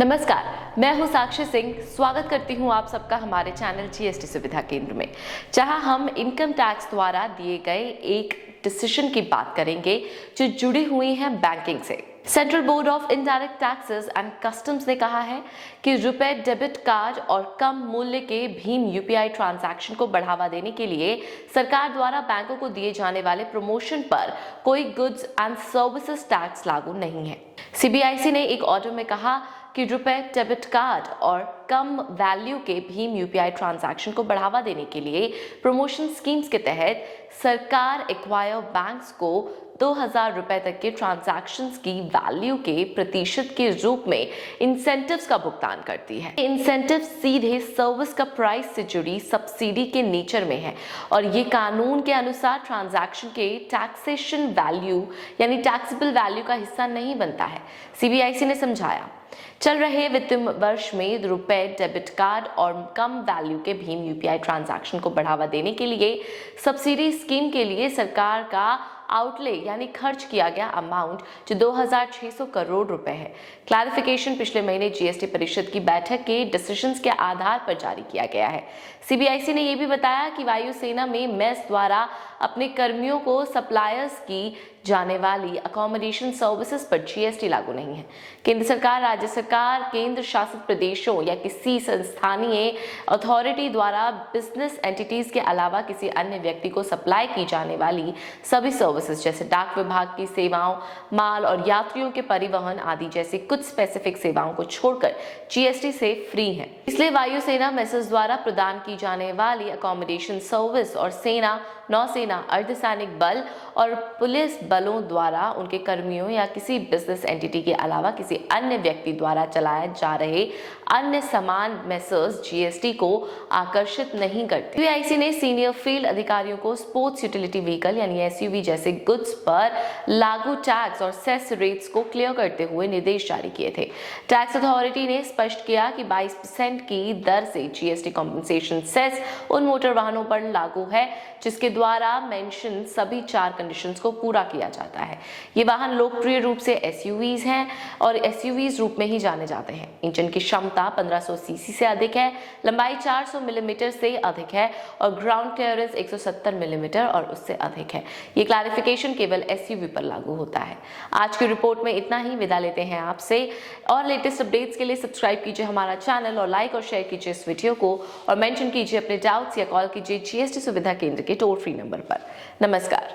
नमस्कार, मैं हूं साक्षी सिंह। स्वागत करती हूं आप सबका हमारे चैनल जीएसटी सुविधा केंद्र में, जहां हम इनकम टैक्स द्वारा दिए गए एक डिसीजन की बात करेंगे जो जुड़ी हुई है बैंकिंग से। Central board of indirect taxes and customs ने कहा है कि रुपए डेबिट कार्ड और कम मूल्य के भीम यूपीआई ट्रांजैक्शन को बढ़ावा देने के लिए सरकार द्वारा बैंकों को दिए जाने वाले प्रमोशन पर कोई गुड्स एंड सर्विसेज टैक्स लागू नहीं है। सीबीआईसी ने एक ऑर्डर में कहा कि रुपए डेबिट कार्ड और कम वैल्यू के भीम यूपीआई ट्रांजैक्शन को बढ़ावा देने के लिए प्रमोशन स्कीम्स के तहत सरकार एक्वायर बैंक्स को 2000 रुपए तक के ट्रांजैक्शंस की वैल्यू के प्रतिशत के रूप में इंसेंटिव्स का भुगतान करती है। इंसेंटिव सीधे सर्विस का प्राइस से जुड़ी सब्सिडी के नेचर में है और ये कानून के अनुसार ट्रांजैक्शन के टैक्सेशन वैल्यू यानी टैक्सेबल वैल्यू का हिस्सा नहीं बनता है। सीबीआईसी ने समझाया, चल रहे वित्तीय वर्ष में रुपए डेबिट कार्ड और कम वैल्यू के भीम यूपीआई ट्रांजैक्शन को बढ़ावा देने के लिए सब्सिडी स्कीम के लिए सरकार का आउटले यानी खर्च किया गया अमाउंट जो 2600 करोड़ रुपए है। क्लैरिफिकेशन पिछले महीने जीएसटी परिषद की बैठक के डिसीजंस के आधार पर जारी किया गया है। सीबीआईसी ने यह भी बताया कि वायुसेना में मेस द्वारा अपने कर्मियों को सप्लायर्स की जाने वाली अकोमोडेशन सर्विसेज पर जीएसटी लागू नहीं है। केंद्र सरकार, राज्य सरकार, केंद्र शासित प्रदेशों या किसी संस्थानीय अथॉरिटी द्वारा बिजनेस एंटिटीज के अलावा किसी अन्य व्यक्ति को सप्लाई की जाने वाली सभी सर्विसेज जैसे डाक विभाग की सेवाओं, माल और यात्रियों के परिवहन आदि जैसी कुछ स्पेसिफिक सेवाओं को छोड़कर जीएसटी से फ्री है। इसलिए वायुसेना मेसेज द्वारा प्रदान की जाने वाली अकोमोडेशन सर्विस और सेना, नौसेना, अर्धसैनिक बल और पुलिस बलों द्वारा उनके कर्मियों या किसी बिजनेस एंटिटी के अलावा किसी अन्य व्यक्ति द्वारा चलाए जा रहे अन्य समान मेसर्स जीएसटी को आकर्षित नहीं करते। सीबीआईसी ने सीनियर फील्ड अधिकारियों को स्पोर्ट्स यूटिलिटी व्हीकल यानी एसयूवी जैसे गुड्स पर लागू टैक्स और सेस रेट्स को क्लियर करते हुए निर्देश जारी किए थे। टैक्स अथॉरिटी ने स्पष्ट किया कि 22% की दर से जीएसटी कॉम्पेंसेशन सेस उन मोटर वाहनों पर लागू है जिसके द्वारा मेंशन सभी 4 कंडीशंस को पूरा किया जाता है। ये वाहन लोकप्रिय रूप से एसयूवीज हैं और एसयूवीज रूप में ही जाने जाते हैं। इंजन की क्षमता 1500 सीसी से अधिक है, लंबाई 400 मिलीमीटर से अधिक है और ग्राउंड क्लियरेंस 170 मिलीमीटर और उससे अधिक है। ये क्लैरिफिकेशन केवल एसयूवी पर लागू होता है। आज की रिपोर्ट में इतना ही। विदा लेते हैं आपसे और लेटेस्ट अपडेट्स के लिए सब्सक्राइब कीजिए हमारा चैनल और लाइक और शेयर कीजिए इस वीडियो को और मेंशन कीजिए अपने डाउट्स या कॉल कीजिए जीएसटी सुविधा केंद्र के टोल फ्री नंबर पर। नमस्कार।